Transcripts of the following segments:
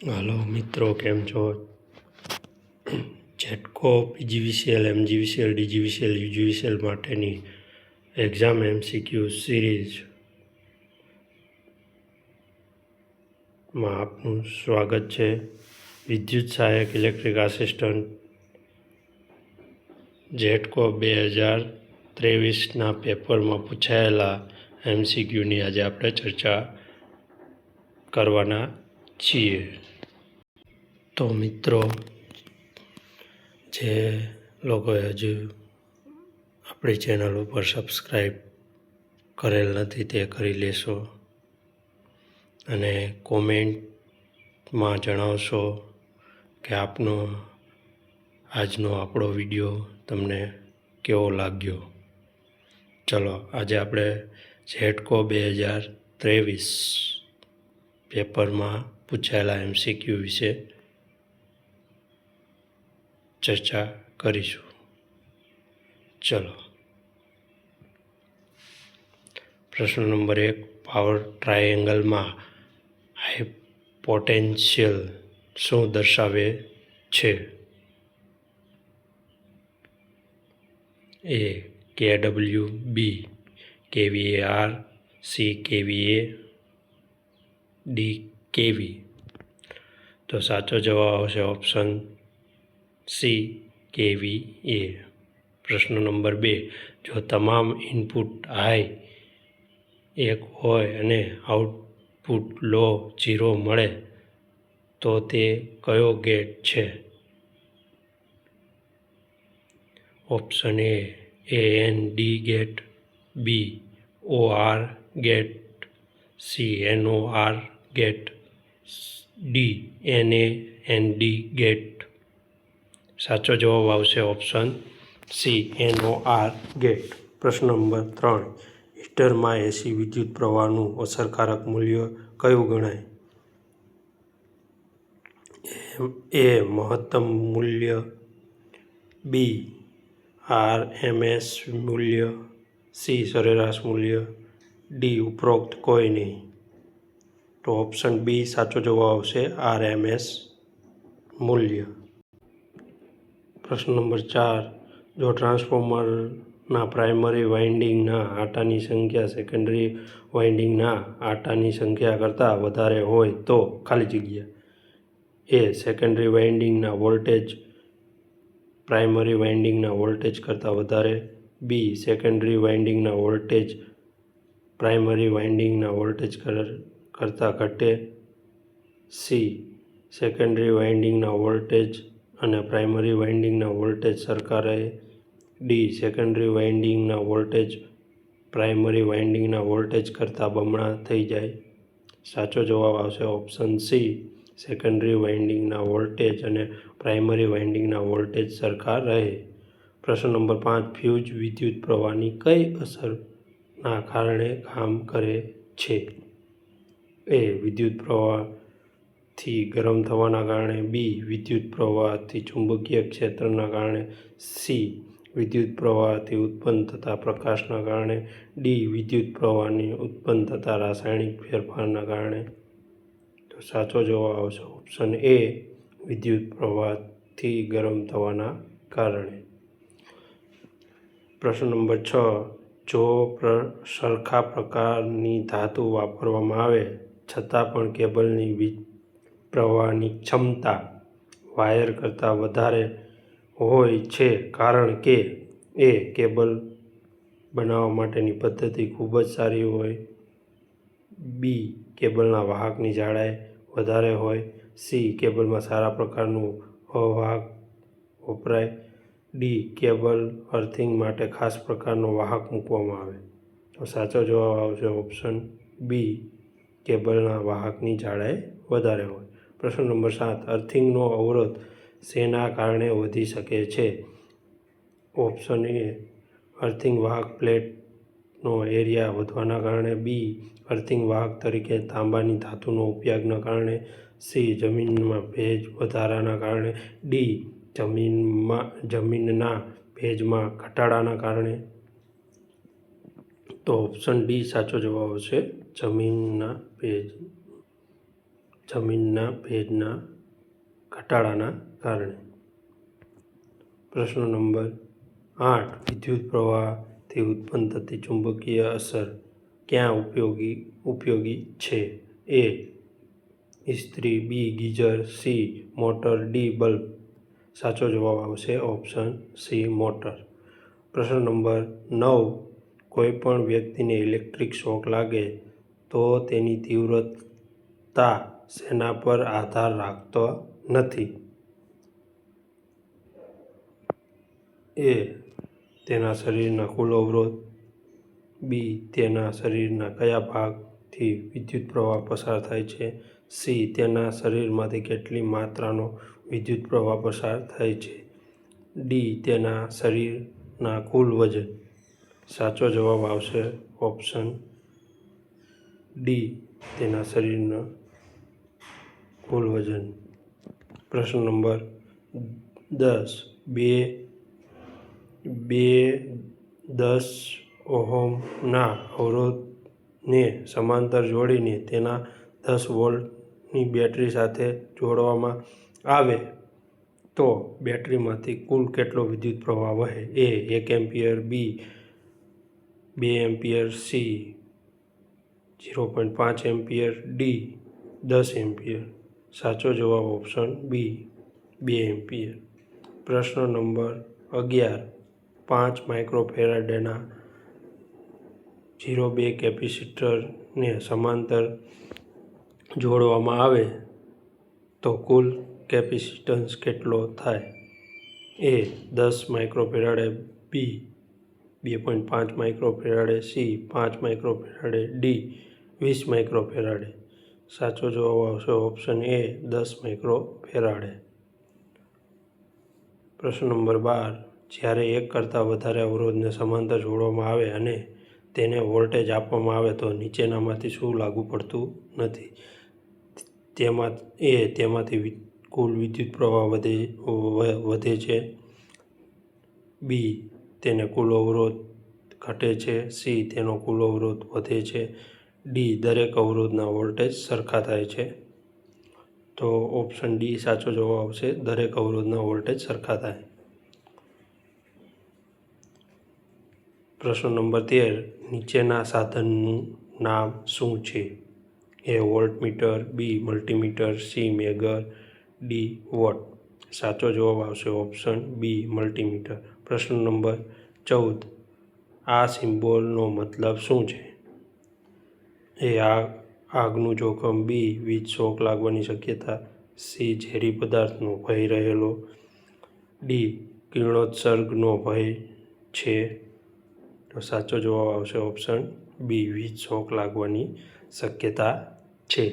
હાલો મિત્રો, કેમ છો? GETCO PGVCL, MGVCL, DGVCL, UGVCL માટેની એક્ઝામ એમસીક્યુ સિરીઝમાં આપનું સ્વાગત છે. વિદ્યુત સહાયક ઇલેક્ટ્રિક આસિસ્ટન્ટ જેટકો 2023ના પેપરમાં પૂછાયેલા એમસીક્યુની આજે આપણે ચર્ચા કરવાના છીએ. તો મિત્રો, જે લોકોએ હજુ આપણી ચેનલ ઉપર સબસ્ક્રાઈબ કરેલ નથી તે કરી લેશો અને કોમેન્ટમાં જણાવશો કે આજનો આપણો વિડીયો તમને કેવો લાગ્યો. ચલો, આજે આપણે જેટકો 2023 પેપરમાં પૂછાયેલા એમસીક્યુ વિશે ચર્ચા કરીશું. ચલો, પ્રશ્ન નંબર 1, પાવર ટ્રાયેંગલમાં હાઇપોટેન્શિયલ શું દર્શાવે છે? એ કેડબલ્યુ, બી કેવીએઆર, સી કેવીએ, ડી કેવી. તો સાચો જવાબ આવશે ઓપ્શન સી કેવીએ. પ્રશ્ન નંબર 2, જો તમામ ઇનપુટ હાઈ 1 હોય અને આઉટપુટ લો 0 મળે તો તે કયો ગેટ છે? Option A AND gate, B OR gate, C NOR gate, D NAND gate. સાચો જવાબ આવશે ઓપ્શન સી NOR ગેટ. પ્રશ્ન નંબર 3, હીટરમાં એસી વિદ્યુત પ્રવાહનું અસરકારક મૂલ્ય કયું ગણાય? એ મહત્તમ મૂલ્ય, બી RMS મૂલ્ય, સી સરેરાશ મૂલ્ય, ડી ઉપરોક્ત કોઈ નહીં. તો ઓપ્શન બી સાચો જવાબ આવશે RMS મૂલ્ય. પ્રશ્ન નંબર 4, જો ટ્રાન્સફોર્મરના પ્રાઇમરી વાઇન્ડિંગના આટાની સંખ્યા સેકન્ડરી વાઇન્ડિંગના આટાની સંખ્યા કરતાં વધારે હોય તો ખાલી જગ્યા. એ સેકન્ડરી વાઇન્ડિંગના વોલ્ટેજ પ્રાઇમરી વાઇન્ડિંગના વોલ્ટેજ કરતાં વધારે, બી સેકન્ડરી વાઇન્ડિંગના વોલ્ટેજ પ્રાઇમરી વાઇન્ડિંગના વોલ્ટેજ કરતાં ઘટે, સી સેકન્ડરી વાઇન્ડિંગના વોલ્ટેજ અને પ્રાઇમરી વાઇન્ડિંગના વોલ્ટેજ સરખા રહે, ડી સેકન્ડરી વાઇન્ડિંગના વોલ્ટેજ પ્રાઇમરી વાઇન્ડિંગના વોલ્ટેજ કરતાં બમણા થઈ જાય. સાચો જવાબ આવશે ઓપ્શન સી સેકન્ડરી વાઇન્ડિંગના વોલ્ટેજ અને પ્રાઇમરી વાઇન્ડિંગના વોલ્ટેજ સરખા રહે. પ્રશ્ન નંબર 5, ફ્યુઝ વિદ્યુત પ્રવાહની કઈ અસરના કારણે કામ કરે છે? એ વિદ્યુત પ્રવાહથી ગરમ થવાના કારણે, બી વિદ્યુત પ્રવાહથી ચુંબકીય ક્ષેત્રના કારણે, સી વિદ્યુત પ્રવાહથી ઉત્પન્ન થતા પ્રકાશના કારણે, ડી વિદ્યુત પ્રવાહની ઉત્પન્ન થતા રાસાયણિક ફેરફારના કારણે. તો સાચો જવાબ આવશે ઓપ્શન એ વિદ્યુત પ્રવાહથી ગરમ થવાના કારણે. પ્રશ્ન નંબર 6, જો સરખા પ્રકારની ધાતુ વાપરવામાં આવે છતાં પણ કેબલની વીજ પ્રવાહની ક્ષમતા વાયર કરતાં વધારે હોય છે કારણ કે એ કેબલ બનાવવા માટેની પદ્ધતિ ખૂબ જ સારી હોય, બી કેબલના વાહકની જાડાઈ વધારે હોય, સી કેબલમાં સારા પ્રકારનું અવાહક વપરાય, ડી કેબલ અર્થિંગ માટે ખાસ પ્રકારનો વાહક મૂકવામાં આવે. તો સાચો જવાબ આવશે ઓપ્શન બી કેબલના વાહકની જાડાઈ વધારે હોય. પ્રશ્ન નંબર 7, અર્થિંગનો અવરોધ શેના કારણે વધી શકે છે? ઓપ્શન એ અર્થિંગ વાહક પ્લેટનો એરિયા વધવાના કારણે, બી અર્થિંગ વાહક તરીકે તાંબાની ધાતુનો ઉપયોગના કારણે, સી જમીનમાં ભેજ વધારાના કારણે, ડી જમીનના ભેજમાં ઘટાડાના કારણે. તો ઓપ્શન ડી સાચો જવાબ આવશે જમીનના ભેજના ઘટાડાના કારણે. પ્રશ્ન નંબર 8. વિદ્યુત પ્રવાહથી ઉત્પન્ન થતી ચુંબકીય અસર ક્યાં ઉપયોગી છે? A. ઇસ્ત્રી, B. Geyser, C. Motor, D. Bulb. સાચો જવાબ આવશે ઓપ્શન સી. મોટર. પ્રશ્ન નંબર 9. કોઈ પણ વ્યક્તિને ઇલેક્ટ્રિક શોક લાગે તો તેની તીવ્રતા શેના પર આધાર રાખતો નથી? A. તેના શરીરના કુલ અવરોધ, બી. તેના શરીરના કયા ભાગથી વિદ્યુત પ્રવાહ પસાર થાય છે, સી. તેના શરીરમાંથી કેટલી માત્રાનો વિદ્યુત પ્રવાહ પસાર થાય છે, ડી. તેના શરીરના કુલ વજન. સાચો જવાબ આવશે ઓપ્શન ડી. તેના શરીરના કુલ વજન. પ્રશ્ન નંબર 10. બે 10 ઓહમના અવરોધને સમાંતર જોડીને તેના 10 વોલ્ટની બેટરી સાથે જોડવામાં આવે તો બેટરીમાંથી કુલ કેટલો વિદ્યુત પ્રવાહ વહે? A. 1 ampere, B. 2 ampere, C. 0.5 ampere, D. 10 ampere. સાચો જવાબ ઓપ્શન બી. 2 એમ્પિયર. પ્રશ્ન નંબર 11. 5 માઇક્રોફેરાડેના 0.2 કેપેસિટરને સમાંતર જોડવામાં આવે તો કુલ કેપેસિટન્સ કેટલો થાય? A. 10 microfarad, B. 2.5 microfarad, C. 5 microfarad, D. 20 microfarad. સાચો જવાબ આવશે ઓપ્શન એ. 10 માઇક્રોફેરાડે. પ્રશ્ન નંબર 12. જ્યારે એક કરતાં વધારે અવરોધને સમાંતર જોડવામાં આવે અને તેને વોલ્ટેજ આપવામાં આવે તો નીચેનામાંથી શું લાગુ પડતું નથી? તેમાંથી કુલ વિદ્યુત પ્રવાહ વધે છે, બી. તેને કુલ અવરોધ ઘટે છે, સી. તેનો કુલ અવરોધ વધે છે, ડી. દરેક અવરોધના વોલ્ટેજ સરખા થાય છે. તો ઓપ્શન ડી સાચો જવાબ આવશે. દરેક અવરોધના વોલ્ટેજ સરખા થાય. પ્રશ્ન નંબર 13. નીચેના સાધનનું નામ શું છે? A. Voltmeter, B. Multimeter, C. Megger, D. Watt. સાચો જવાબ આવશે ઓપ્શન બી. મલ્ટીમીટર. પ્રશ્ન નંબર 14. આ સિમ્બોલનો મતલબ શું છે? A. આગનું જોખમ, બી. વીજ શોક લાગવાની શક્યતા, સી. ઝેરી પદાર્થનો ભય રહેલો, ડી. કિરણોત્સર્ગનો ભય છે. તો સાચો જવાબ આવશે ઓપ્શન બી. વીજ શોક લાગવાની શક્યતા છે.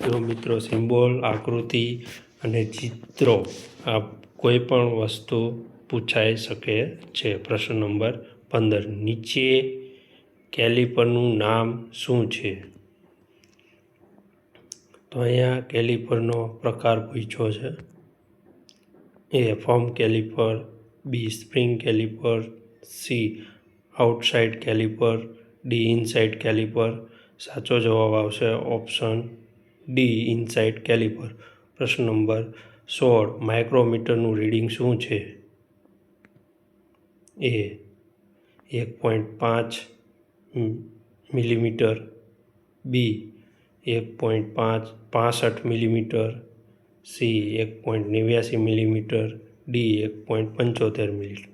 જો મિત્રો સિમ્બોલ, આકૃતિ અને ચિત્રો આ કોઈ પણ વસ્તુ પૂછાઈ શકે છે. પ્રશ્ન નંબર 15. નીચે કેલિપરનું નામ શું છે? તો અહીંયા કેલિપરનો પ્રકાર પૂછ્યો છે. A. Firm caliper, B. Spring caliper, C. Outside caliper, D. Inside caliper. સાચો જવાબ આવશે ઓપ્શન ડી. Inside caliper. પ્રશ્ન નંબર 16. માઇક્રોમીટરનું રીડિંગ શું છે? A. 1.5 millimetre, B. 1.65 millimetre, C. 1.89 millimetre, D. 1.75 millimetre.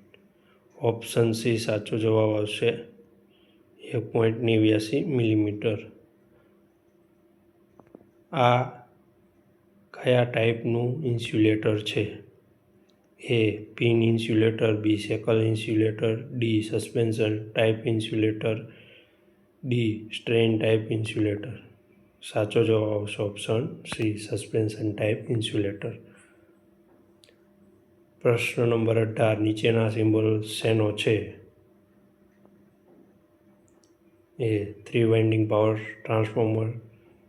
Option C સાચો જવાબ આવશે 1.89 મિલીમીટર. આ કયા ટાઈપનું ઇન્સ્યુલેટર છે? A. Pin insulator, B. Shackle insulator, D. Suspension type insulator, D. Strain type insulator. સાચો જવાબ આવશે option C. Suspension type insulator. પ્રશ્ન નંબર 18. નીચેના સિમ્બોલ શેનો છે? A. 3 winding power transformer,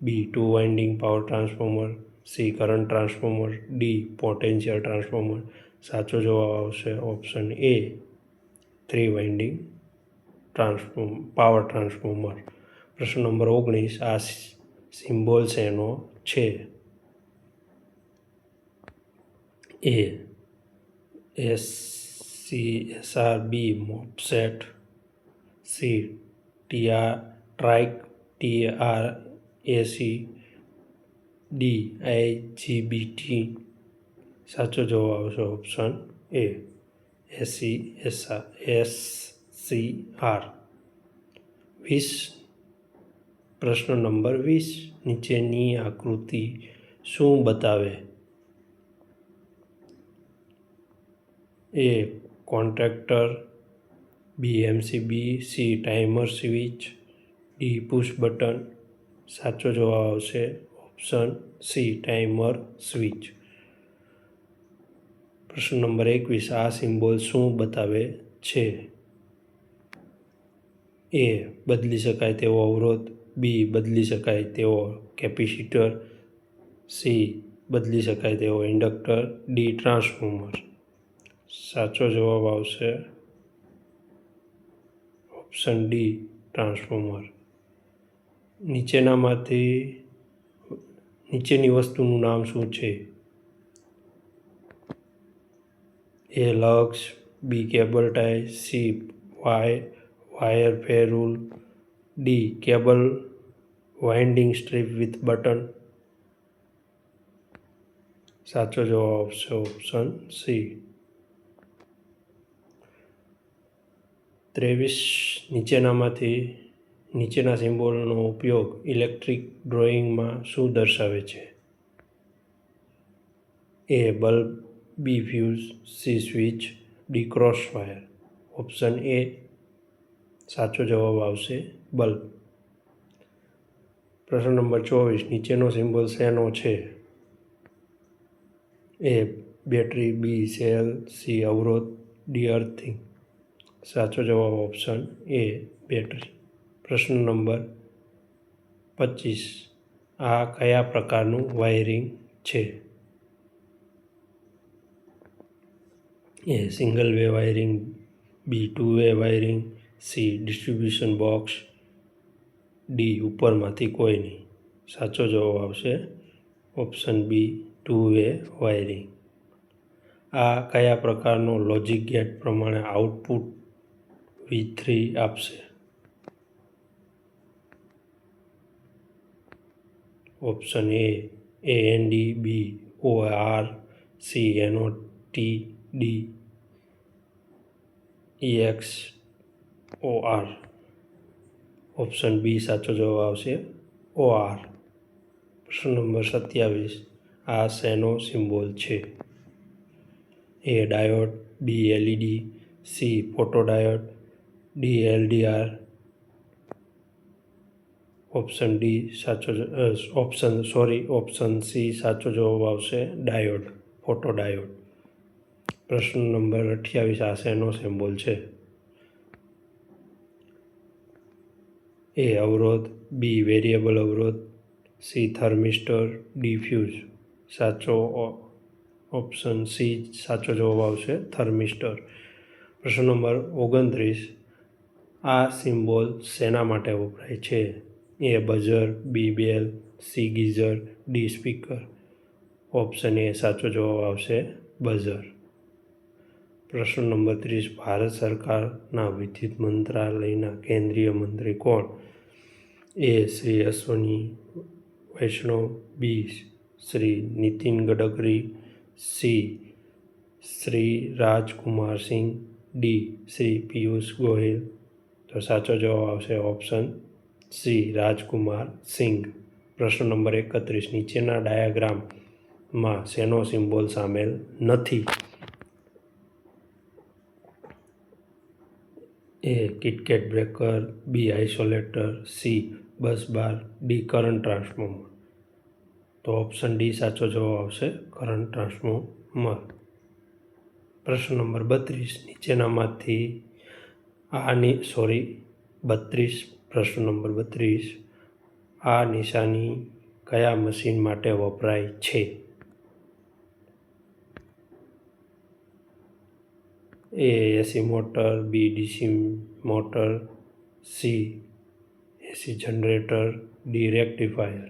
B. 2 winding power transformer, C. Current transformer, D. Potential transformer. સાચો જવાબ આવશે option A. 3 winding power transformer. પ્રશ્ન નંબર 19. આ સિમ્બોલ શેનો છે? A SCSR, B MOSFET, C TRAC, D IGBT. સાચો જવાબ આવશે ઓપ્શન એ SCR. પ્રશ્ન નંબર 20. નીચેની આકૃતિ શું બતાવે? એ કોન્ટ્રેક્ટર, બી MCB, C timer switch, D push button. સાચો જવાબ આવશે ઓપ્શન સી ટાઈમર સ્વિચ. પ્રશ્ન નંબર 21. આ સિમ્બોલ શું બતાવે છે? એ બદલી શકાય તેવો અવરોધ, બી બદલી શકાય તેવો કેપેસિટર, સી બદલી શકાય તેવો ઇન્ડક્ટર, ડી ટ્રાન્સફોર્મર. સાચો જવાબ આવશે ઓપ્શન ડી ટ્રાન્સફોર્મર. નીચેની વસ્તુનું નામ શું છે? A lux, B cable tie, C wire ferrule, D cable winding strip with button. સાચો જવાબ આવશે ઓપ્શન સી. 23. નીચેના સિમ્બોલનો ઉપયોગ ઇલેક્ટ્રિક ડ્રોઈંગમાં શું દર્શાવે છે? A bulb, B fuse, C switch, D cross wire. Option A સાચો જવાબ આવશે બલ્બ. પ્રશ્ન નંબર 24. નીચેનો સિમ્બોલ શેનો છે? A battery, B cell, C અવરોધ, ડી અર્થિંગ. સાચો જવાબ ઓપ્શન એ બેટરી. પ્રશ્ન નંબર 25. આ કયા પ્રકારનું વાયરિંગ છે? A single way wiring, B 2 way wiring, C distribution box, D ઉપરમાંથી કોઈ નહીં. સાચો જવાબ આવશે ઓપ્શન બી 2 વે વાયરિંગ. આ કયા પ્રકારનો લોજિક ગેટ પ્રમાણે આઉટપુટ V3 આપશે? Option A AND, B OR, C NOT, D EXOR. Option B સાચો જવાબ આવશે OR. પ્રશ્ન નંબર 27. આ શેનો સિમ્બોલ છે? એ ડાયોડ, બી LED, C photodiode, D LDR. Option C સાચો જવાબ આવશે ડાયોડ, ફોટોડાયોડ. પ્રશ્ન નંબર 28. આ શેનો સિમ્બોલ છે? એ અવરોધ, બી વેરિયેબલ અવરોધ, C thermistor, D fuse. Option C સાચો જવાબ આવશે થર્મિસ્ટર. પ્રશ્ન નંબર 29. આ સિમ્બોલ શેના માટે વપરાય છે? A buzzer, B bell, C geyser, D speaker. Option A સાચો જવાબ આવશે બઝર. પ્રશ્ન નંબર 30. ભારત સરકારના વિદ્યુત મંત્રાલયના કેન્દ્રીય મંત્રી કોણ? એ શ્રી અશ્વિની વૈષ્ણવ, બી શ્રી નીતિન ગડકરી, સી શ્રી રાજકુમાર સિંહ, ડી શ્રી પિયુષ ગોયલ. તો સાચો જવાબ આવશે ઓપ્શન સી રાજકુમાર સિંઘ. પ્રશ્ન નંબર 31. નીચેના ડાયાગ્રામમાં શેનો સિમ્બોલ સામેલ નથી? એ કિટકેટ બ્રેકર, બી આઇસોલેટર, સી બસ બાર, ડી કરંટ ટ્રાન્સફોર્મર. તો ઓપ્શન ડી સાચો જવાબ આવશે કરંટ ટ્રાન્સફોર્મર. પ્રશ્ન નંબર 32. નીચેનામાંથી 32. પ્રશ્ન નંબર 32. આ નિશાની કયા મશીન માટે વપરાય છે? એ AC મોટર, બી DC motor, C AC generator, D rectifier.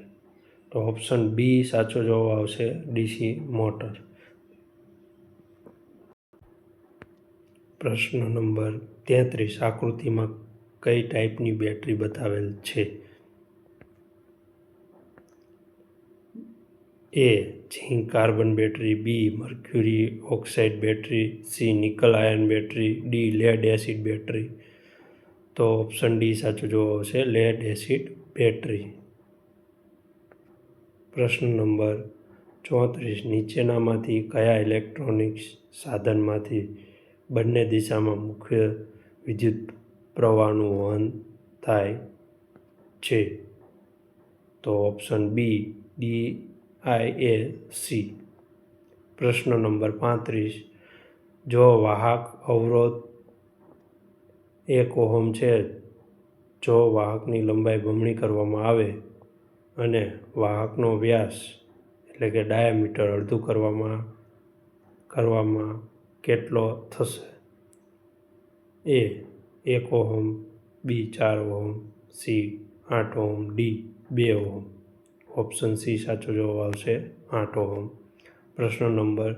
તો ઓપ્શન બી સાચો જવાબ આવશે, ડીસી મોટર. પ્રશ્ન નંબર 33. આકૃતિમાં કઈ ટાઈપની બેટરી બતાવેલ છે? A. Zinc carbon battery, B. Mercury oxide battery, C. Nickel ion battery, D. Lead acid battery. તો ઓપ્શન ડી સાચો જવાબ આવશે, લેડ એસિડ બેટરી. પ્રશ્ન નંબર 34. નીચેનામાંથી કયા ઇલેક્ટ્રોનિક્સ સાધનમાંથી બંને દિશામાં મુખ્ય વિદ્યુત પ્રવાહનું વહન થાય છે? તો ઓપ્શન બી ડીઆઈએસી. પ્રશ્ન નંબર 35. જો વાહક અવરોધ 1 ઓહમ છે, જો વાહકની લંબાઈ બમણી કરવામાં આવે અને વાહકનો વ્યાસ એટલે કે ડાયામીટર અડધું કરવામાં કેટલો થશે? એ. 1 ઓહમ, બી. 4 ohm, C. 8 ohm, D. 2 ohm. Option C સાચો જવાબ આવશે, 8 ઓહમ. પ્રશ્ન નંબર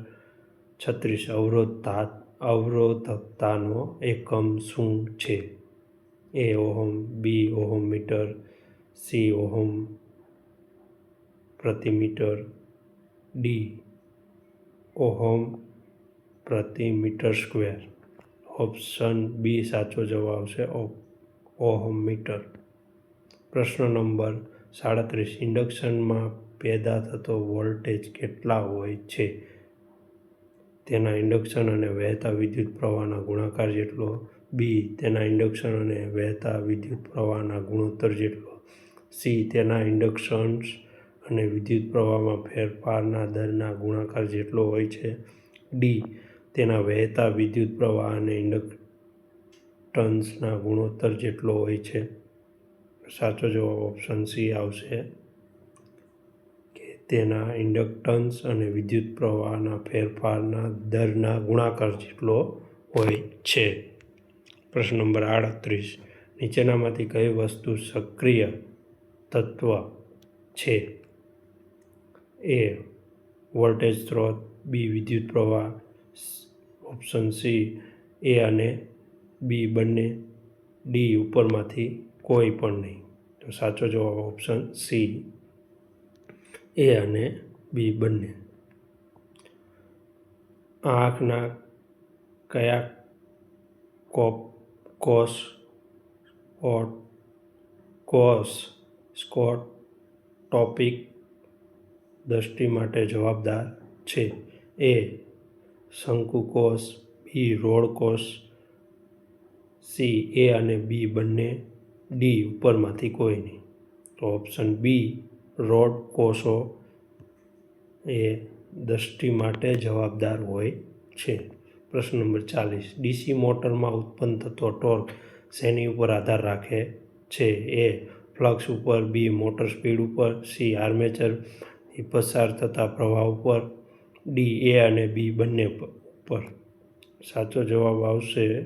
36. અવરોધકતાનો એકમ શું છે? A. Ohm, B. Ohm metre, C. Ohm પ્રતિ મીટર, ડી. ઓહમ પ્રતિ મીટર સ્ક્વેર. ઓપ્શન બી સાચો જવાબ આવશે, ઓહમ મીટર. પ્રશ્ન નંબર 37. ઇન્ડક્શનમાં પેદા થતો વોલ્ટેજ કેટલા હોય છે? તેના ઇન્ડક્શન અને વહેતા વિદ્યુત પ્રવાહના ગુણાકાર જેટલો, બી. તેના ઇન્ડક્શન અને વહેતા વિદ્યુત પ્રવાહના ગુણોત્તર જેટલો, સી. તેના ઇન્ડક્શન્સ અને વિદ્યુત પ્રવાહમાં ફેરફારના દરના ગુણાકાર જેટલો હોય છે, ડી. તેના વહેતા વિદ્યુત પ્રવાહ અને ઇન્ડક્ટન્સના ગુણોત્તર જેટલો હોય છે. સાચો જવાબ ઓપ્શન સી આવશે કે તેના ઇન્ડક્ટન્સ અને વિદ્યુત પ્રવાહના ફેરફારના દરના ગુણાકાર જેટલો હોય છે. પ્રશ્ન નંબર 38. નીચેનામાંથી કઈ વસ્તુ સક્રિય તત્વ છે? એ. વોલ્ટેજ સ્ત્રોત, બી. વિદ્યુત પ્રવાહ, ઓપ્શન સી. એ અને બી બંને, ડી. ઉપરમાંથી કોઈ પણ નહીં. તો સાચો જવાબ ઓપ્શન સી, એ અને બી બંને. આંખના કયા સ્કોટોપિક દ્રષ્ટિ માટે જવાબદાર છે? એ. શંકુકોષ, બી. રોડ કોષ, સી. એ અને બી બંને, ડી. ઉપરમાંથી કોઈ નહીં. તો ઓપ્શન બી રોડ કોષો એ દ્રષ્ટિ માટે જવાબદાર હોય છે. પ્રશ્ન નંબર 40. ડીસી મોટરમાં ઉત્પન્ન થતો ટોર્ક શેની ઉપર આધાર રાખે છે? એ. ફ્લક્સ ઉપર, બી. મોટર સ્પીડ ઉપર, સી. આર્મેચરથી પસાર થતા પ્રવાહ ઉપર, ડી. એ અને બી બંને ઉપર. સાચો જવાબ આવશે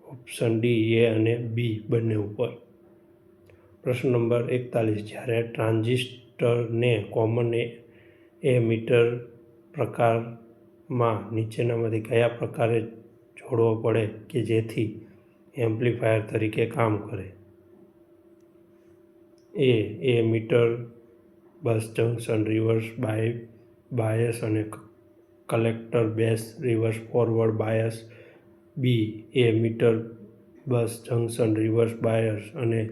ઓપ્શન ડી, એ અને બી બંને ઉપર. પ્રશ્ન નંબર 41. જ્યારે ટ્રાન્ઝિસ્ટરને કોમન એમિટર પ્રકારમાં નીચેનામાંથી કયા પ્રકારે જોડવો પડે કે જેથી એમ્પ્લીફાયર તરીકે કામ કરે? A. Emitter base junction reverse bias અને collector base reverse forward bias, B. Emitter base junction reverse bias અને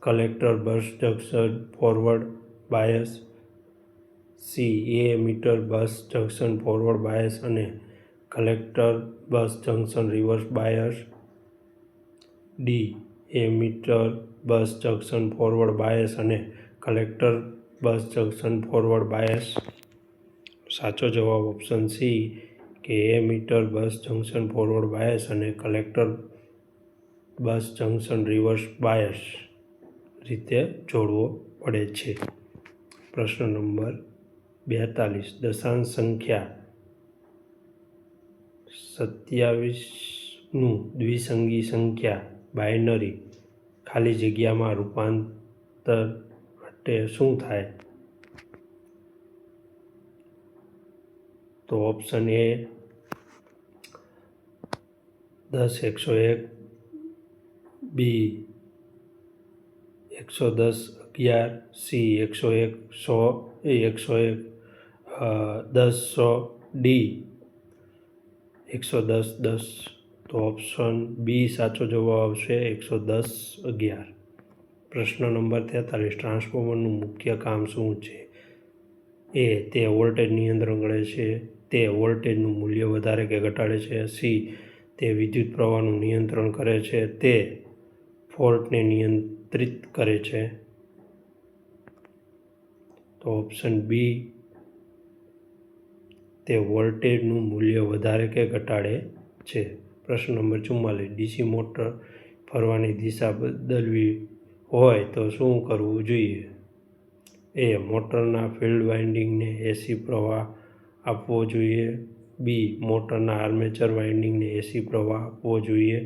collector base junction forward bias, C. Emitter base junction forward bias અને collector base junction reverse bias, D. Emitter base junction forward bias અને collector base junction forward bias. સાચો જવાબ option C કે emitter base junction forward bias અને collector base junction reverse bias રીતે જોડવો પડે છે. પ્રશ્ન નંબર 42. દશાંશ સંખ્યા 27નું દ્વિસંગી સંખ્યા બાયનરી ખાલી જગ્યામાં રૂપાંતર માટે માટે શું થાય? તો option A 10 101, B 110 11, C 101 101 10 100, D 110 10. તો ઓપ્શન બી સાચો જવાબ આવશે 110 11. પ્રશ્ન નંબર 43. ટ્રાન્સફોર્મરનું મુખ્ય કામ શું છે? એ. તે વોલ્ટેજ નિયંત્રણ કરે છે. તે વોલ્ટેજનું મૂલ્ય વધારે કે ઘટાડે છે. સી. તે વિદ્યુત પ્રવાહનું નિયંત્રણ કરે છે. તે ફોલ્ટને નિયંત્રિત કરે છે. તો ઓપ્શન બી. તે વોલ્ટેજનું મૂલ્ય વધારે કે ઘટાડે છે. પ્રશ્ન નંબર 44. ડીસી મોટર ફરવાની દિશા બદલવી હોય તો શું કરવું જોઈએ? એ. મોટરના ફિલ્ડ વાઇન્ડિંગને એસી પ્રવાહ આપવો જોઈએ. બી. મોટરના આર્મેચર વાઇન્ડિંગને એસી પ્રવાહ આપવો જોઈએ.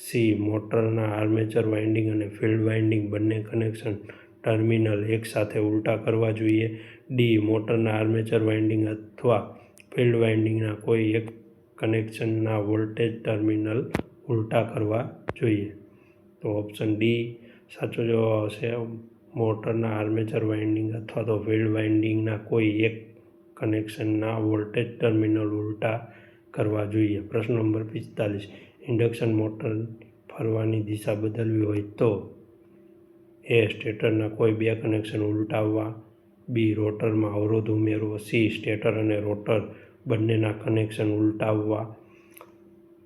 સી. મોટરના આર્મેચર વાઇન્ડિંગ અને ફિલ્ડ વાઇન્ડિંગ બંને કનેક્શન ટર્મિનલ એકસાથે ઉલટા કરવા જોઈએ. ડી. મોટરના આર્મેચર વાઇન્ડિંગ અથવા ફિલ્ડ વાઇન્ડિંગના કોઈ એક કનેક્શનના વોલ્ટેજ ટર્મિનલ ઉલટા કરવા જોઈએ. તો ઓપ્શન ડી સાચો જવાબ આવશે. મોટરના આર્મેચર વાઇન્ડિંગ અથવા તો ફિલ્ડ વાઇન્ડિંગના કોઈ એક કનેક્શનના વોલ્ટેજ ટર્મિનલ ઉલટા કરવા જોઈએ. પ્રશ્ન નંબર 45. ઇન્ડક્શન મોટર ફરવાની દિશા બદલવી હોય તો? એ. સ્ટેટરના કોઈ બે કનેક્શન ઉલટાવવા. બી. રોટરમાં અવરોધ ઉમેરવો. સી. સ્ટેટર અને રોટર બંનેના કનેક્શન ઉલટાવવા.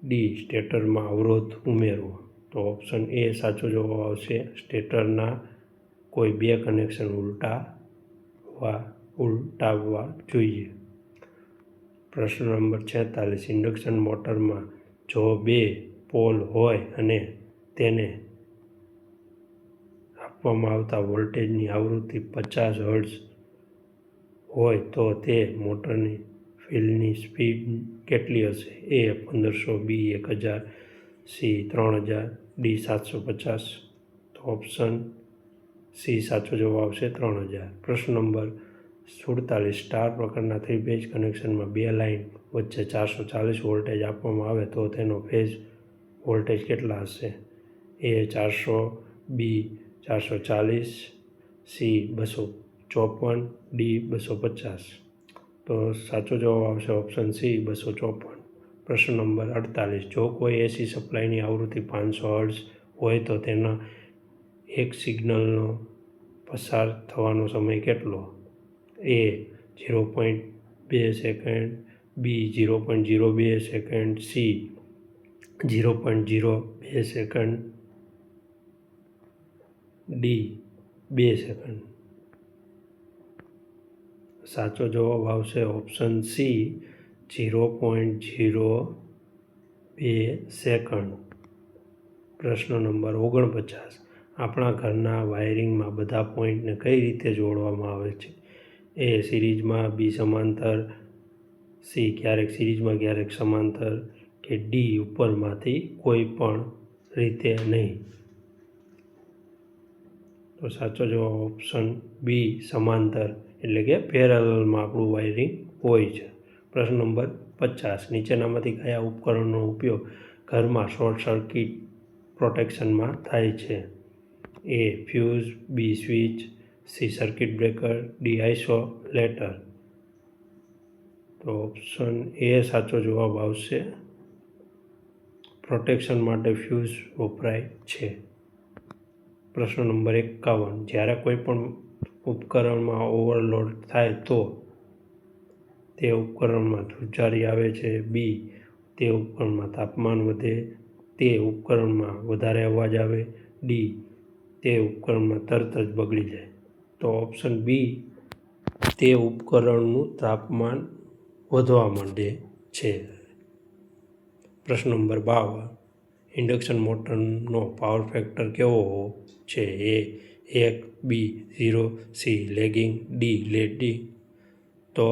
ડી. સ્ટેટરમાં અવરોધ ઉમેરવો. તો ઓપ્શન એ સાચો જવાબ આવશે. સ્ટેટરના કોઈ બે કનેક્શન ઉલટાવવા જોઈએ. પ્રશ્ન નંબર 46. ઇન્ડક્શન મોટરમાં જો બે પોલ હોય અને તેને આપવામાં આવતા વોલ્ટેજની આવૃત્તિ 50 હર્ટ્ઝ હોય તો તે મોટરની ફિલ્ડની સ્પીડ કેટલી હશે? એ. 1500, બી. 1000, સી. 3000, ડી. 750. તો ઓપ્શન સી સાચો જવાબ આવશે 3000. પ્રશ્ન નંબર 47. સ્ટાર પ્રકારના 3 ફેઝ કનેક્શનમાં બે લાઇન વચ્ચે 440 વોલ્ટેજ આપવામાં આવે તો તેનો ફેઝ વોલ્ટેજ કેટલા હશે? એ. 400, બી. 440, સી. 254, ડી. 250. તો સાચો જવાબ આવશે ઓપ્શન સી 254. પ્રશ્ન નંબર 48. જો કોઈ એસી સપ્લાયની આવૃત્તિ 500 હર્ટ્ઝ હોય તો તેના એક સિગ્નલનો પસાર થવાનો સમય કેટલો? એ. 0.2 સેકન્ડ, બી. 0.02 second, C. 0.02 second, D. 2 second. સાચો જવાબ આવશે ઓપ્શન સી 0.02 સેકન્ડ. પ્રશ્ન નંબર 49. આપણા ઘરના વાયરિંગમાં બધા પોઇન્ટને કઈ રીતે જોડવામાં આવે છે? એ. સિરીઝમાં, બી. સમાંતર, સી. ક્યારેક સિરીઝમાં ક્યારેક સમાંતર, કે ડી. ઉપરમાંથી કોઈ પણ રીતે નહીં. તો સાચો જવાબ ઓપ્શન બી સમાંતર એટલે કે પેરેલલમાં આપણું વાયરિંગ હોય છે. પ્રશ્ન નંબર 50. નીચેનામાંથી કયા ઉપકરણનો ઉપયોગ ઘરમાં શોર્ટ સર્કિટ પ્રોટેક્શનમાં થાય છે? A. Fuse, B. Switch, C. Circuit breaker, D. Isolator. તો ઓપ્શન એ સાચો જવાબ આવશે. પ્રોટેક્શન માટે ફ્યુઝ વપરાય છે. પ્રશ્ન નંબર 51. જ્યારે કોઈ પણ ઉપકરણમાં ઓવરલોડ થાય તો તે ઉપકરણમાં ધ્રુજારી આવે છે. બી. તે ઉપકરણમાં તાપમાન વધે. તે ઉપકરણમાં વધારે અવાજ આવે. ડી. તે ઉપકરણમાં તરત જ બગડી જાય. તો ઓપ્શન બી. તે ઉપકરણનું તાપમાન વધવા માંડે છે. પ્રશ્ન નંબર 52. ઇન્ડક્શન મોટરનો પાવર ફેક્ટર કેવો છે? એ. 1, બી. 0, સી. Lagging, D. લીડિંગ. તો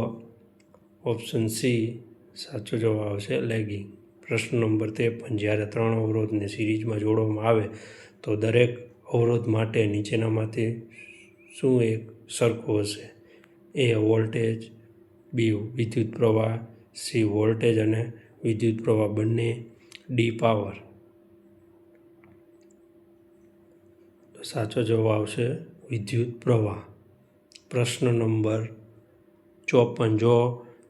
ઓપ્શન સી સાચો જવાબ આવશે લેગિંગ. પ્રશ્ન નંબર 53. જ્યારે 3 અવરોધને સિરીઝમાં જોડવામાં આવે તો દરેક અવરોધ માટે નીચેનામાંથી શું એક સરખું હશે? એ વોલ્ટેજ, બી વિદ્યુત પ્રવાહ, સી વોલ્ટેજ અને વિદ્યુત પ્રવાહ બંને, ડી પાવર. તો સાચો જવાબ આવશે વિદ્યુત પ્રવાહ. પ્રશ્ન નંબર 54. જો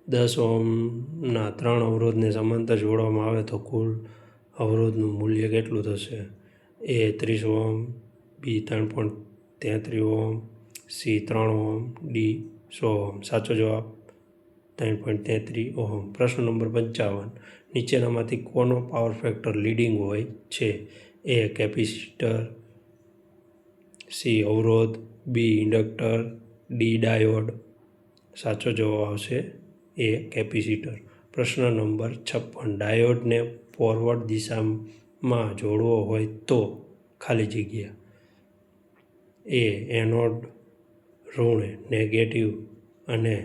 10 ઓહ્મના 3 અવરોધને સમાંતર જોડવામાં આવે તો કુલ અવરોધનું મૂલ્ય કેટલું થશે? એ 30 ઓહ્મ, બી 3.33 ohm, C 3 ohm, D 100 ohm. સાચો જવાબ 3.33 ઓહ્મ. પ્રશ્ન નંબર 55. નીચેનામાંથી કોનો પાવર ફેક્ટર લીડિંગ હોય છે? એ કેપેસિટર, સી અવરોધ, બી ઇન્ડક્ટર, ડી ડાયોડ. સાચો જવાબ આવશે એ કેપેસિટર. પ્રશ્ન નંબર 56. ડાયોડને ફોરવર્ડ દિશામાં જોડવો હોય તો ખાલી જગ્યા. એ એનોડ ઋણ નેગેટિવ અને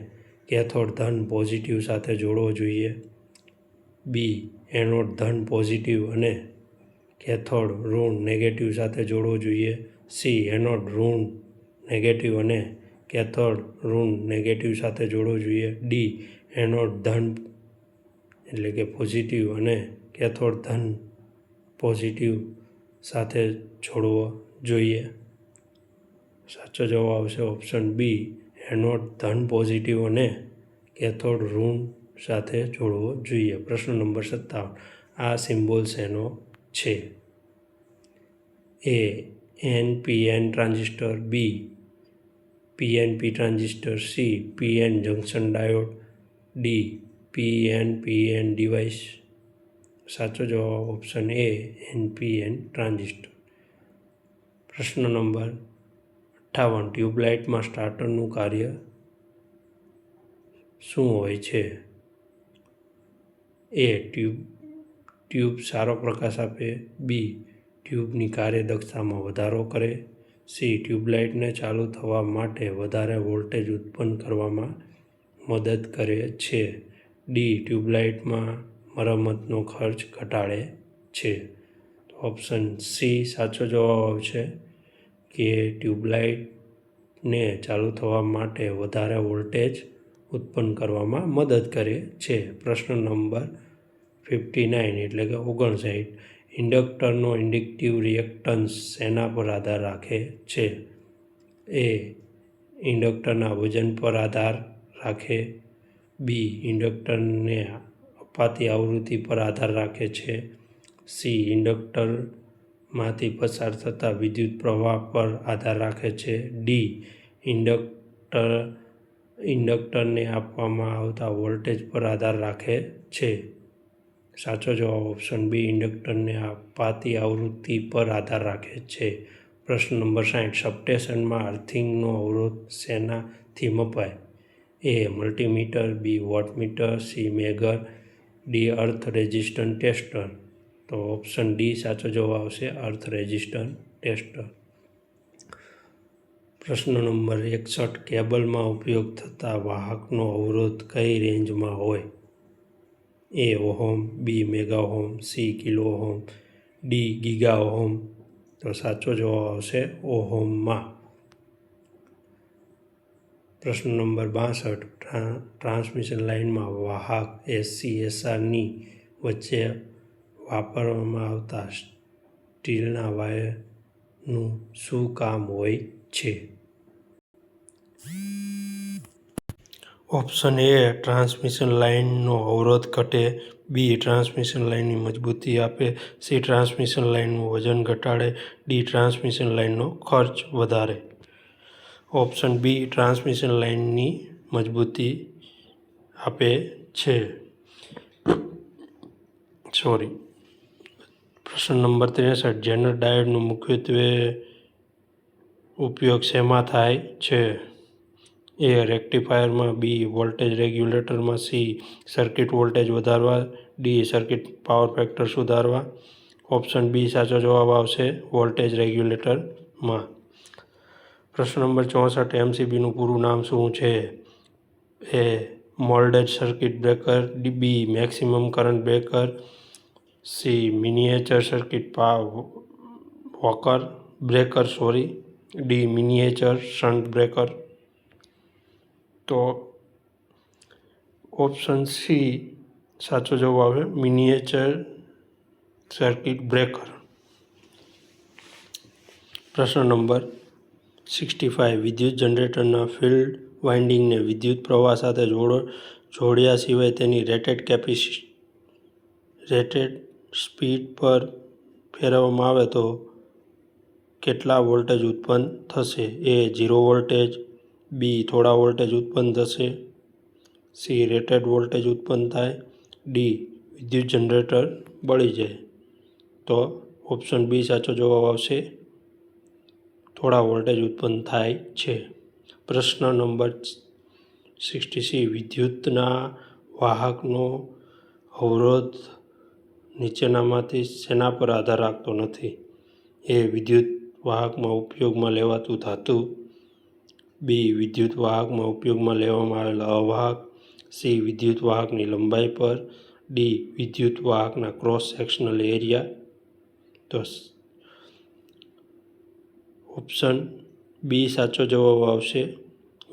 કેથોડ ધન પોઝિટિવ સાથે જોડવો જોઈએ. બી એનોડ ધન પોઝિટિવ અને કેથોડ ઋણ નેગેટિવ સાથે જોડવો જોઈએ. સી એનોડ ઋણ નેગેટિવ અને કેથોડ ઋણ નેગેટિવ સાથે જોડવો જોઈએ. ડી એનોડ ધન એટલે કે પોઝિટિવ અને કેથોડ ધન પોઝિટિવ સાથે જોડવો જોઈએ. સાચો જવાબ આવશે ઓપ્શન બી એનોડ ધન પોઝિટિવ અને કેથોડ ઋણ સાથે જોડવો જોઈએ. પ્રશ્ન નંબર 57. આ સિમ્બોલ શેનો છે? A NPN transistor, B PNP transistor, C PN junction diode, D PNPN device. સાચો જવાબ ઓપ્શન એ એનપીએન ટ્રાન્ઝિસ્ટર. પ્રશ્ન નંબર 58. ટ્યુબલાઇટમાં સ્ટાર્ટરનું કાર્ય શું હોય છે? એ ટ્યુબ સારો પ્રકાશ આપે, બી ટ્યુબની કાર્યદક્ષતામાં વધારો કરે, સી ટ્યુબલાઇટને ચાલુ થવા માટે વધારે વોલ્ટેજ ઉત્પન્ન કરવામાં મદદ કરે છે, ડી ટ્યુબલાઇટમાં મરમ્મતનો ખર્ચ ઘટાડે છે. ઓપ્શન સી સાચો જવાબ આવશે કે ટ્યુબલાઇટને ચાલુ થવા માટે વધારે વોલ્ટેજ ઉત્પન્ન કરવામાં મદદ કરે છે. પ્રશ્ન નંબર 59 એટલે કે 59. ઇન્ડક્ટરનો ઇન્ડક્ટિવ રિએક્ટન્સ શેના પર આધાર રાખે છે? એ ઇન્ડક્ટરના વજન પર આધાર રાખે, બી ઇન્ડક્ટરને અપાતી આવૃત્તિ પર આધાર રાખે છે, સી ઇન્ડક્ટરમાંથી પસાર થતા વિદ્યુત પ્રવાહ પર આધાર રાખે છે, ડી ઇન્ડક્ટરને આપવામાં આવતા વોલ્ટેજ પર આધાર રાખે છે. સાચો જવાબ ઓપ્શન બી ઇન્ડક્ટરને અપાતી આવૃત્તિ પર આધાર રાખે છે. પ્રશ્ન નંબર 60. સબસ્ટેશનમાં અર્થિંગનો અવરોધ શેનાથી મપાય? A multimeter, B wattmeter, C megger, D earth resistance tester. તો ઓપ્શન ડી સાચો જવાબ આવશે અર્થ રેઝિસ્ટન્સ ટેસ્ટર. પ્રશ્ન નંબર 61. કેબલમાં ઉપયોગ થતા વાહકનો અવરોધ કઈ રેન્જમાં હોય? A ohm, B mega ohm, C kilo ohm, D giga ohm. તો સાચો જવાબ આવશે ઓહમમાં. પ્રશ્ન નંબર 62. ટ્રાન્સમિશન લાઇનમાં વાહક એસસીએસઆરની વચ્ચે વાપરવામાં આવતા સ્ટીલના વાયરનું શું કામ હોય છે? ઓપ્શન એ ટ્રાન્સમિશન લાઇનનો અવરોધ ઘટે, બી ટ્રાન્સમિશન લાઇનની મજબૂતી આપે, સી ટ્રાન્સમિશન લાઇનનું વજન ઘટાડે, ડી ટ્રાન્સમિશન લાઇનનો ખર્ચ વધારે. ઓપ્શન બી ટ્રાન્સમિશન લાઇનની મજબૂતી આપે છે. પ્રશ્ન નંબર 63. જેનર ડાયોડનો મુખ્યત્વે ઉપયોગ શેમાં થાય છે? એ રેક્ટિફાયરમાં, બી વોલ્ટેજ રેગ્યુલેટરમાં, સી સર્કિટ વોલ્ટેજ વધારવા, ડી સર્કિટ પાવર ફેક્ટર સુધારવા. ઓપ્શન બી સાચો જવાબ આવશે વોલ્ટેજ રેગ્યુલેટરમાં. પ્રશ્ન નંબર 64. એમસીબીનું પૂરું નામ શું છે? A moulded circuit breaker, B maximum current breaker, C miniature circuit breaker, D miniature shunt breaker. તો ઓપ્શન સી સાચો જવાબ આવે મિનિએચર સર્કિટ બ્રેકર. પ્રશ્ન નંબર 65. વિદ્યુત જનરેટરના ફિલ્ડ વાઇન્ડિંગને વિદ્યુત પ્રવાહ સાથે જોડ્યા સિવાય તેની રેટેડ સ્પીડ પર ફેરવવામાં આવે તો કેટલા વોલ્ટેજ ઉત્પન્ન થશે? એ 0 વોલ્ટેજ, બી થોડા વોલ્ટેજ ઉત્પન્ન થશે, સી રેટેડ વોલ્ટેજ ઉત્પન્ન થાય, ડી વિદ્યુત જનરેટર બળી જાય. તો ઓપ્શન બી સાચો જવાબ આવશે, થોડા વોલ્ટેજ ઉત્પન્ન થાય છે. પ્રશ્ન નંબર 66. વિદ્યુતના વાહકનો અવરોધ નીચેનામાંથી શેના પર આધાર રાખતો નથી? એ વિદ્યુત વાહકમાં ઉપયોગમાં લેવાતું ધાતુ, બી વિદ્યુત વાહકમાં ઉપયોગમાં લેવામાં આવેલા અવાહક, સી વિદ્યુત વાહકની લંબાઈ પર, ડી વિદ્યુત વાહકના ક્રોસ સેક્શનલ એરિયા. તો ઓપ્શન બી સાચો જવાબ આવશે,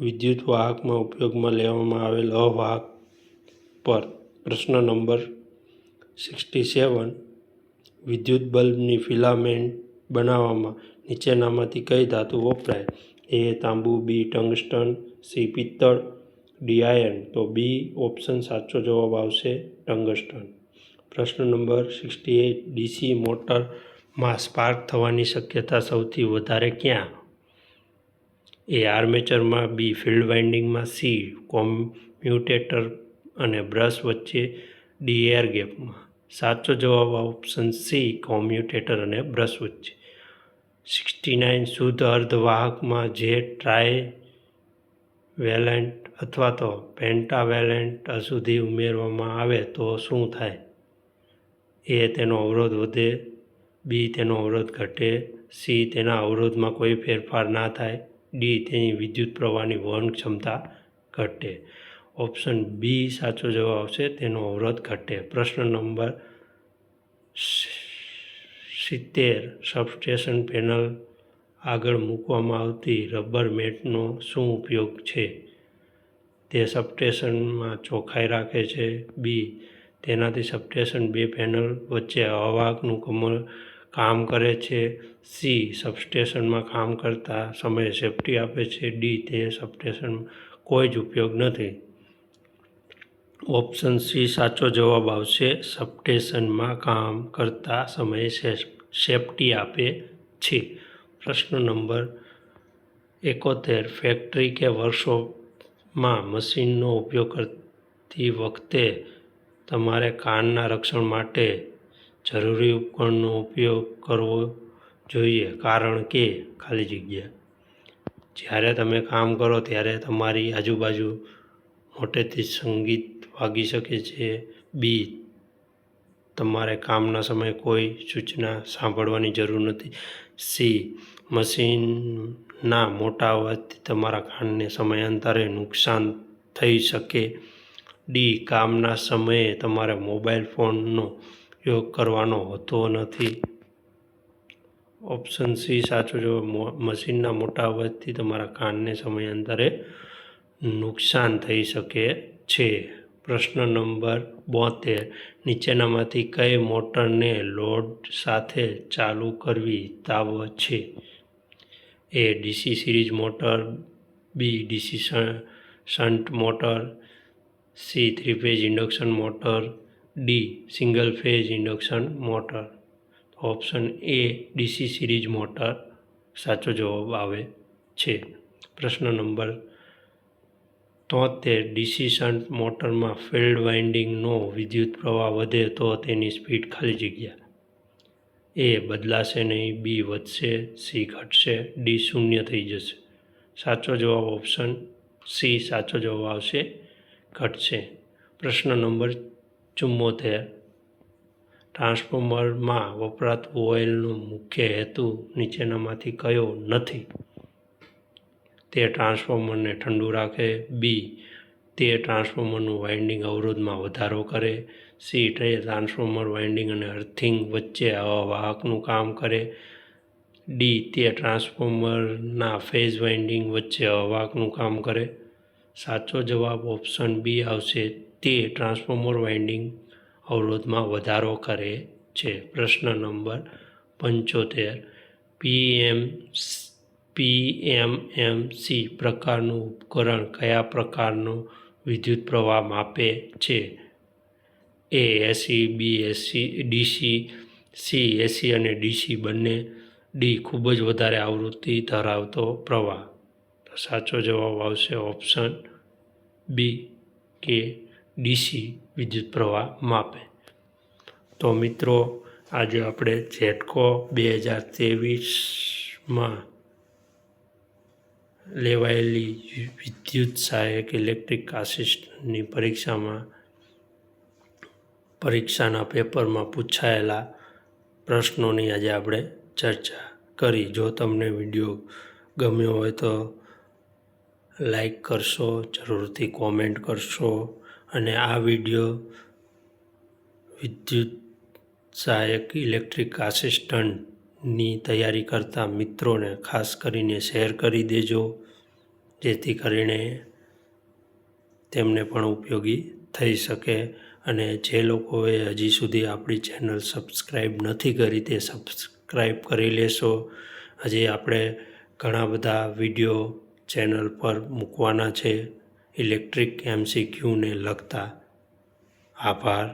વિદ્યુત વાહકમાં ઉપયોગમાં લેવામાં આવેલ અવાહક પર. પ્રશ્ન નંબર 67. વિદ્યુત બલ્બની ફિલામેન્ટ બનાવવામાં નીચેનામાંથી કઈ ધાતુ વપરાય? એ તાંબુ, બી ટંગસ્ટન, સી પિત્તળ, ડી આયર્ન. તો બી ઓપ્શન સાચો જવાબ આવશે, ટંગસ્ટન. પ્રશ્ન નંબર 68. ડીસી મોટરમાં સ્પાર્ક થવાની શક્યતા સૌથી વધારે ક્યાં? એ આર્મેચરમાં, બી ફિલ્ડ વાઇન્ડિંગમાં, સી કોમ્યુટેટર અને બ્રશ વચ્ચે, ડી એર ગેપમાં. સાચો જવાબ ઓપ્શન સી કોમ્યુટેટર અને બ્રશ વચ્ચે. 69. શુદ્ધ અર્ધવાહકમાં જે ટ્રાયવેલેન્ટ અથવા તો પેન્ટાવેલેન્ટ અશુદ્ધિ ઉમેરવામાં આવે તો શું થાય? એ તેનો અવરોધ વધે, બી તેનો અવરોધ ઘટે, સી તેના અવરોધમાં કોઈ ફેરફાર ના થાય, ડી તેની વિદ્યુત પ્રવાહની વહન ક્ષમતા ઘટે. ઓપ્શન બી સાચો જવાબ આવશે, તેનો અવરોધ ઘટે. પ્રશ્ન નંબર 70. સબસ્ટેશન પેનલ આગળ મૂકવામાં આવતી રબર મેટનો શું ઉપયોગ છે? તે સબસ્ટેશનમાં ચોખ્ખાઈ રાખે છે, બી તેનાથી સબસ્ટેશન બે પેનલ વચ્ચે અવાહકનું કામ કરે છે, સી સબસ્ટેશનમાં કામ કરતા સમયે સેફ્ટી આપે છે, ડી તે સબસ્ટેશનમાં કોઈ જ ઉપયોગ નથી. ઓપ્શન સી સાચો જવાબ આવશે, સબસ્ટેશનમાં કામ કરતા સમયે સેફ્ટી આપે છે. પ્રશ્ન નંબર 71. ફેક્ટરી કે વર્કશોપમાં મશીનનો ઉપયોગ કરતી વખતે તમારે કાનના રક્ષણ માટે જરૂરી ઉપકરણનો ઉપયોગ કરવો જોઈએ, કારણ કે ખાલી જગ્યા. જ્યારે તમે કામ કરો ત્યારે તમારી આજુબાજુ મોટેથી સંગીત વાગી શકે છે, બી તમારે કામના સમયે કોઈ સૂચના સાંભળવાની જરૂર નથી, સી મશીનના મોટા અવાજથી તમારા કાનને સમયાંતરે નુકસાન થઈ શકે, ડી કામના સમયે તમારે મોબાઈલ ફોનનો ઉપયોગ કરવાનો હોતો નથી. ઓપ્શન સી સાચો જવાબ, મશીનના મોટા અવાજથી તમારા કાનને સમયાંતરે નુકસાન થઈ શકે છે. પ્રશ્ન નંબર 72. નીચેનામાંથી કઈ મોટરને લોડ સાથે ચાલુ કરવી હિતાવહ છે? A DC series motor, B DC shunt motor, C three phase induction motor, D single phase induction motor. Option A DC series motor સાચો જવાબ આવે છે. પ્રશ્ન નંબર 73. ડીસી શન્ટ મોટરમાં ફિલ્ડ વાઇન્ડિંગનો વિદ્યુત પ્રવાહ વધે તો તેની સ્પીડ ખાલી જગ્યા. એ બદલાશે નહીં, બી વધશે, સી ઘટશે, ડી શૂન્ય થઈ જશે. સાચો જવાબ ઓપ્શન સી સાચો જવાબ આવશે, ઘટશે. પ્રશ્ન નંબર 74. ટ્રાન્સફોર્મરમાં વપરાતું ઓઇલનો મુખ્ય હેતુ નીચેનામાંથી કયો નથી? તે ટ્રાન્સફોર્મરને ઠંડુ રાખે, બી તે ટ્રાન્સફોર્મરનું વાઇન્ડિંગ અવરોધમાં વધારો કરે, સી ટ્રાન્સફોર્મર વાઇન્ડિંગ અને અર્થિંગ વચ્ચે અવાહકનું કામ કરે, ડી તે ટ્રાન્સફોર્મરના ફેઝ વાઇન્ડિંગ વચ્ચે અવાહકનું કામ કરે. સાચો જવાબ ઓપ્શન બી આવશે. તે ટ્રાન્સફોર્મર વાઇન્ડિંગ અવરોધમાં વધારો કરે છે. પ્રશ્ન નંબર 75. પીએમએમસી પ્રકારનું ઉપકરણ કયા પ્રકારનો વિદ્યુત પ્રવાહ માપે છે? એ એસી, બી એસી, ડીસી, સી એસી અને ડીસી બંને, ડી ખૂબ જ વધારે આવૃત્તિ ધરાવતો પ્રવાહ. તો સાચો જવાબ આવશે ઓપ્શન બી કે ડીસી વિદ્યુત પ્રવાહ માપે. તો મિત્રો આજે આપણે જેટકો 2023માં લેવાયેલી વિદ્યુત સહાયક ઇલેક્ટ્રિક આસિસ્ટન્ટની પરીક્ષાના પેપરમાં પૂછાયેલા પ્રશ્નોની આજે આપણે ચર્ચા કરી. જો તમને વિડીયો ગમ્યો હોય તો લાઈક કરશો, જરૂરથી કોમેન્ટ કરશો અને આ વિડીયો વિદ્યુત સહાયક ઇલેક્ટ્રિક આસિસ્ટન્ટની તૈયારી કરતા મિત્રોને ખાસ કરીને શેર કરી દેજો, જેથી કરીને તેમને પણ ઉપયોગી થઈ શકે. અને જે લોકોએ હજી સુધી આપણી ચેનલ સબસ્ક્રાઈબ નથી કરી તે સબસ્ક્રાઈબ કરી લેશો. હજી આપણે ઘણા બધા વિડીયો ચેનલ પર મૂકવાના છે ઇલેક્ટ્રિક MCQને લગતા. આભાર.